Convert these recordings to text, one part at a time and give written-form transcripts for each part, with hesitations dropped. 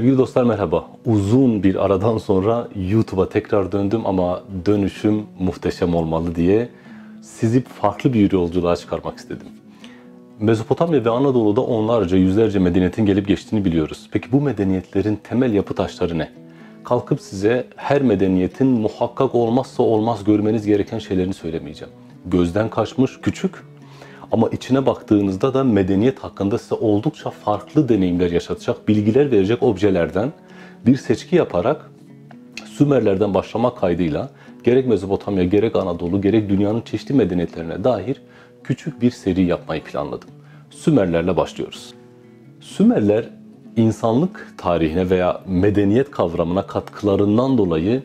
Sevgili dostlar merhaba. Uzun bir aradan sonra YouTube'a tekrar döndüm ama dönüşüm muhteşem olmalı diye sizi farklı bir yolculuğa çıkarmak istedim. Mezopotamya ve Anadolu'da onlarca, yüzlerce medeniyetin gelip geçtiğini biliyoruz. Peki bu medeniyetlerin temel yapı taşları ne? Kalkıp size her medeniyetin muhakkak olmazsa olmaz görmeniz gereken şeylerini söylemeyeceğim. Gözden kaçmış, küçük ama içine baktığınızda da medeniyet hakkında size oldukça farklı deneyimler yaşatacak, bilgiler verecek objelerden bir seçki yaparak Sümerlerden başlamak kaydıyla gerek Mezopotamya, gerek Anadolu, gerek dünyanın çeşitli medeniyetlerine dair küçük bir seri yapmayı planladım. Sümerlerle başlıyoruz. Sümerler insanlık tarihine veya medeniyet kavramına katkılarından dolayı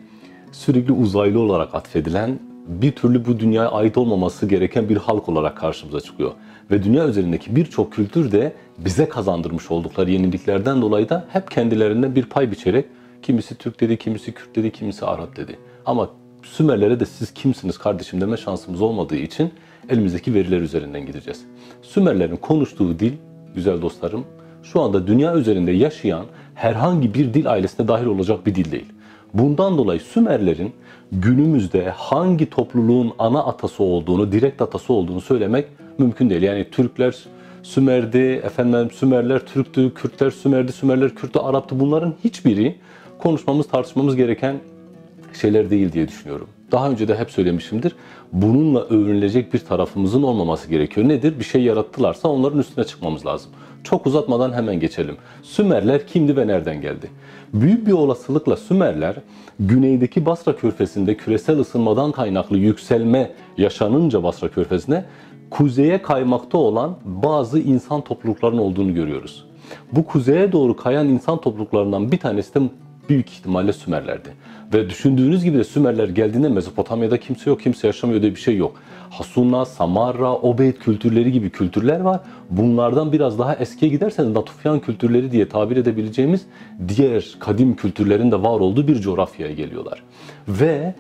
sürekli uzaylı olarak atfedilen, bir türlü bu dünyaya ait olmaması gereken bir halk olarak karşımıza çıkıyor. Ve dünya üzerindeki birçok kültür de bize kazandırmış oldukları yeniliklerden dolayı da hep kendilerinden bir pay biçerek kimisi Türk dedi, kimisi Kürt dedi, kimisi Arap dedi. Ama Sümerlere de siz kimsiniz kardeşim deme şansımız olmadığı için elimizdeki veriler üzerinden gideceğiz. Sümerlerin konuştuğu dil, güzel dostlarım, şu anda dünya üzerinde yaşayan herhangi bir dil ailesine dahil olacak bir dil değil. Bundan dolayı Sümerlerin günümüzde hangi topluluğun ana atası olduğunu, direkt atası olduğunu söylemek mümkün değil. Yani Türkler Sümer'di, Sümerler Türk'tü, Kürtler Sümer'di, Sümerler Kürt'tü, Arap'tı. Bunların hiçbiri konuşmamız, tartışmamız gereken şeyler değil diye düşünüyorum. Daha önce de hep söylemişimdir. Bununla övünülecek bir tarafımızın olmaması gerekiyor. Nedir? Bir şey yarattılarsa onların üstüne çıkmamız lazım. Çok uzatmadan hemen geçelim. Sümerler kimdi ve nereden geldi? Büyük bir olasılıkla Sümerler, güneydeki Basra Körfezi'nde küresel ısınmadan kaynaklı yükselme yaşanınca Basra Körfezi'ne kuzeye kaymakta olan bazı insan topluluklarının olduğunu görüyoruz. Bu kuzeye doğru kayan insan topluluklarından bir tanesi de büyük ihtimalle Sümerlerdi. Ve düşündüğünüz gibi de Sümerler geldiğinde Mezopotamya'da kimse yok, kimse yaşamıyor diye bir şey yok. Hasuna, Samarra, Obeid kültürleri gibi kültürler var. Bunlardan biraz daha eskiye giderseniz Natufyan kültürleri diye tabir edebileceğimiz diğer kadim kültürlerin de var olduğu bir coğrafyaya geliyorlar. Ve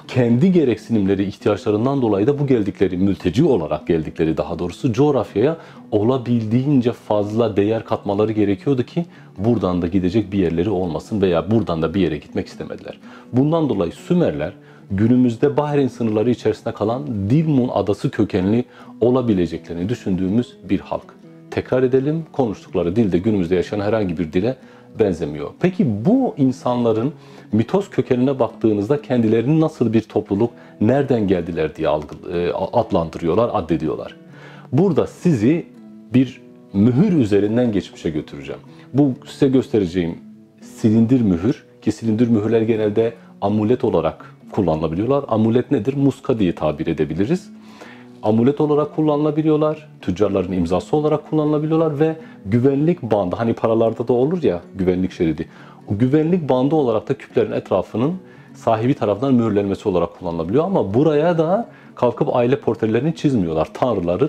kendi gereksinimleri, ihtiyaçlarından dolayı da bu geldikleri, mülteci olarak geldikleri daha doğrusu coğrafyaya olabildiğince fazla değer katmaları gerekiyordu ki buradan da gidecek bir yerleri olmasın veya buradan da bir yere gitmek istemediler. Bundan dolayı Sümerler günümüzde Bahreyn sınırları içerisinde kalan Dilmun adası kökenli olabileceklerini düşündüğümüz bir halk. Tekrar edelim, konuştukları dilde günümüzde yaşayan herhangi bir dile benzemiyor. Peki bu insanların mitos kökenine baktığınızda kendilerini nasıl bir topluluk, nereden geldiler diye adlandırıyorlar, addediyorlar. Burada sizi bir mühür üzerinden geçmişe götüreceğim. Bu size göstereceğim silindir mühür, ki silindir mühürler genelde amulet olarak kullanılabiliyorlar. Amulet nedir? Muska diye tabir edebiliriz. Amulet olarak kullanılabiliyorlar, tüccarların imzası olarak kullanılabiliyorlar ve güvenlik bandı, hani paralarda da olur ya güvenlik şeridi, o güvenlik bandı olarak da küplerin etrafının sahibi tarafından mühürlenmesi olarak kullanılabiliyor. Ama buraya da kalkıp aile portrelerini çizmiyorlar.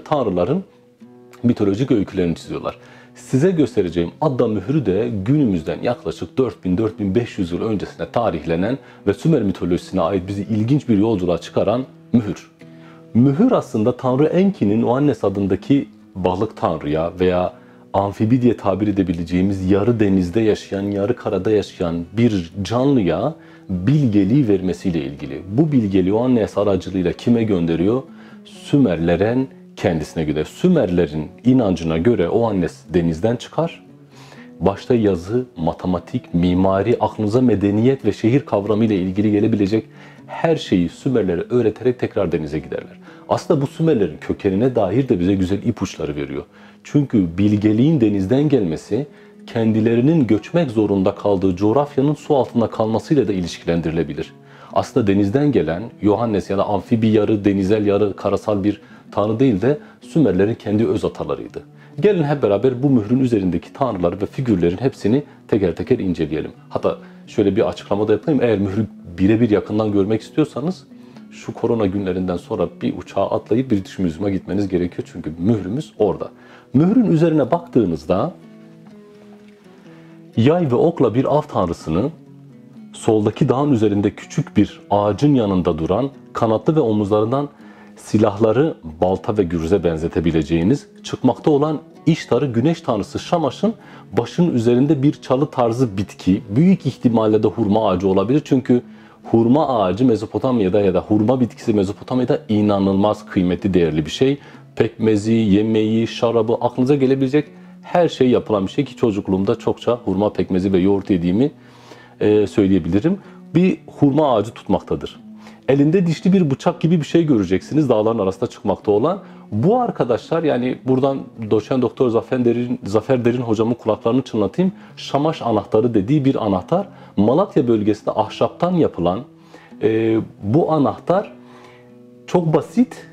Tanrıların mitolojik öykülerini çiziyorlar. Size göstereceğim Adda mührü de günümüzden yaklaşık 4000-4500 yıl öncesine tarihlenen ve Sümer mitolojisine ait bizi ilginç bir yolculuğa çıkaran mühür. Mühür aslında Tanrı Enki'nin Oannes adındaki balık tanrıya veya amfibi diye tabir edebileceğimiz yarı denizde yaşayan, yarı karada yaşayan bir canlıya bilgeliği vermesiyle ilgili. Bu bilgeliği Oannes aracılığıyla kime gönderiyor? Sümerlerin kendisine göre. Sümerlerin inancına göre Oannes denizden çıkar. Başta yazı, matematik, mimari, aklınıza medeniyet ve şehir kavramı ile ilgili gelebilecek her şeyi Sümerlere öğreterek tekrar denize giderler. Aslında bu Sümerlerin kökenine dair de bize güzel ipuçları veriyor. Çünkü bilgeliğin denizden gelmesi kendilerinin göçmek zorunda kaldığı coğrafyanın su altında kalmasıyla da ilişkilendirilebilir. Aslında denizden gelen Yohannes ya da amfibi yarı denizel yarı karasal bir tanrı değil de Sümerlerin kendi öz atalarıydı. Gelin hep beraber bu mührün üzerindeki tanrıları ve figürlerin hepsini teker teker inceleyelim. Hatta şöyle bir açıklama da yapayım. Eğer mührü birebir yakından görmek istiyorsanız şu korona günlerinden sonra bir uçağa atlayıp British Museum'a gitmeniz gerekiyor. Çünkü mührümüz orada. Mührün üzerine baktığınızda yay ve okla bir av tanrısını, soldaki dağın üzerinde küçük bir ağacın yanında duran, kanatlı ve omuzlarından silahları balta ve gürze benzetebileceğiniz, çıkmakta olan İştar'ı güneş tanrısı Şamaş'ın başının üzerinde bir çalı tarzı bitki, büyük ihtimalle de hurma ağacı olabilir. Çünkü hurma ağacı Mezopotamya'da ya da hurma bitkisi Mezopotamya'da inanılmaz kıymetli, değerli bir şey. Pekmezi, yemeği, şarabı, aklınıza gelebilecek her şey yapılan bir şey ki çocukluğumda çokça hurma pekmezi ve yoğurt yediğimi söyleyebilirim. Bir hurma ağacı tutmaktadır. Elinde dişli bir bıçak gibi bir şey göreceksiniz dağların arasında çıkmakta olan. Bu arkadaşlar, yani buradan doçent doktor Zafer Derin hocamın kulaklarını çınlatayım. Şamaş anahtarı dediği bir anahtar. Malatya bölgesinde ahşaptan yapılan bu anahtar çok basit.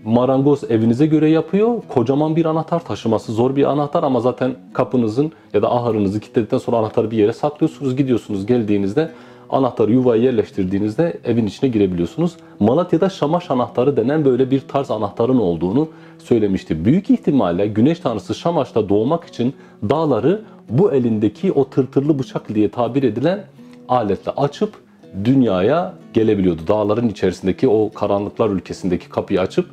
Marangoz evinize göre yapıyor. Kocaman bir anahtar, taşıması zor bir anahtar ama zaten kapınızın ya da ahırınızı kilitledikten sonra anahtarı bir yere saklıyorsunuz. Gidiyorsunuz, geldiğinizde anahtarı yuvaya yerleştirdiğinizde evin içine girebiliyorsunuz. Malatya'da Şamaş anahtarı denen böyle bir tarz anahtarın olduğunu söylemişti. Büyük ihtimalle güneş tanrısı Şamaş'ta doğmak için dağları bu elindeki o tırtırlı bıçak diye tabir edilen aletle açıp dünyaya gelebiliyordu. Dağların içerisindeki o karanlıklar ülkesindeki kapıyı açıp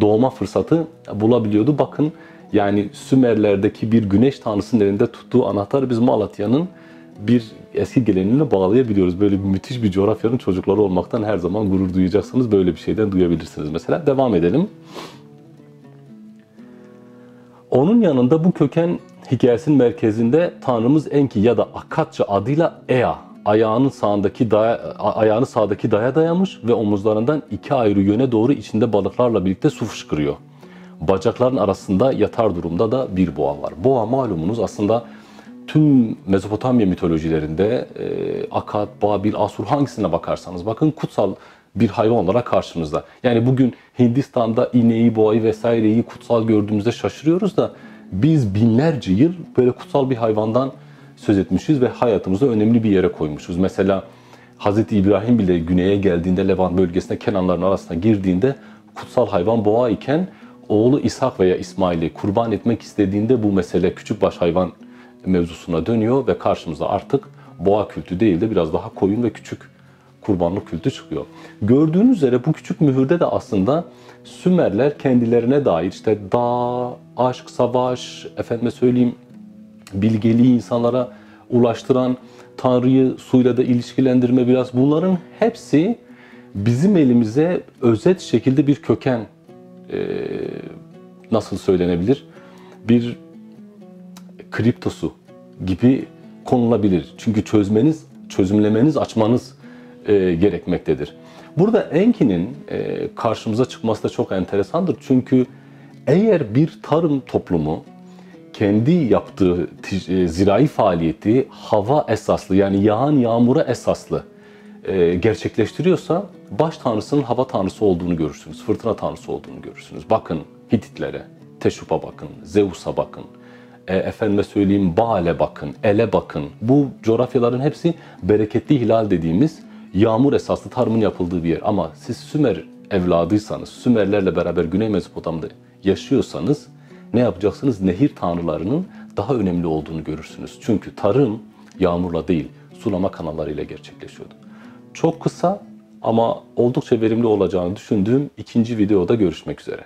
doğma fırsatı bulabiliyordu. Bakın, yani Sümerlerdeki bir güneş tanrısının elinde tuttuğu anahtarı biz Malatya'nın bir eski geleneğine bağlayabiliyoruz. Böyle bir müthiş bir coğrafyanın çocukları olmaktan her zaman gurur duyacaksınız. Böyle bir şeyden duyabilirsiniz mesela. Devam edelim. Onun yanında bu köken hikayesinin merkezinde Tanrımız Enki ya da Akatça adıyla Ea, ayağını sağdaki daya dayamış ve omuzlarından iki ayrı yöne doğru içinde balıklarla birlikte su fışkırıyor. Bacakların arasında yatar durumda da bir boğa var. Boğa malumunuz aslında tüm Mezopotamya mitolojilerinde Akat, Babil, Asur hangisine bakarsanız bakın kutsal bir hayvan olarak karşımızda. Yani bugün Hindistan'da ineği, boğayı vesaireyi kutsal gördüğümüzde şaşırıyoruz da biz binlerce yıl böyle kutsal bir hayvandan söz etmişiz ve hayatımızda önemli bir yere koymuşuz. Mesela Hz. İbrahim bile güneye geldiğinde Levant bölgesine Kenanların arasına girdiğinde kutsal hayvan boğa iken oğlu İshak veya İsmail'i kurban etmek istediğinde bu mesele küçükbaş hayvan mevzusuna dönüyor ve karşımıza artık boğa kültü değil de biraz daha koyun ve küçük kurbanlık kültü çıkıyor. Gördüğünüz üzere bu küçük mühürde de aslında Sümerler kendilerine dair işte dağ, aşk, savaş, efendime söyleyeyim bilgeliği insanlara ulaştıran, Tanrı'yı suyla da ilişkilendirme, biraz bunların hepsi bizim elimize özet şekilde bir köken nasıl söylenebilir? Bir kriptosu gibi konulabilir. Çünkü çözümlemeniz, açmanız gerekmektedir. Burada Enki'nin karşımıza çıkması da çok enteresandır. Çünkü eğer bir tarım toplumu kendi yaptığı zirai faaliyeti hava esaslı, yani yağan yağmura esaslı gerçekleştiriyorsa baş tanrısının hava tanrısı olduğunu görürsünüz. Fırtına tanrısı olduğunu görürsünüz. Bakın Hititlere, Teşup'a bakın, Zeus'a bakın. Efendime söyleyeyim Baal'e bakın, El'e bakın. Bu coğrafyaların hepsi bereketli hilal dediğimiz yağmur esaslı tarımın yapıldığı bir yer. Ama siz Sümer evladıysanız, Sümerlerle beraber Güney Mezopotam'da yaşıyorsanız ne yapacaksınız? Nehir tanrılarının daha önemli olduğunu görürsünüz. Çünkü tarım yağmurla değil, sulama kanallarıyla gerçekleşiyordu. Çok kısa ama oldukça verimli olacağını düşündüğüm ikinci videoda görüşmek üzere.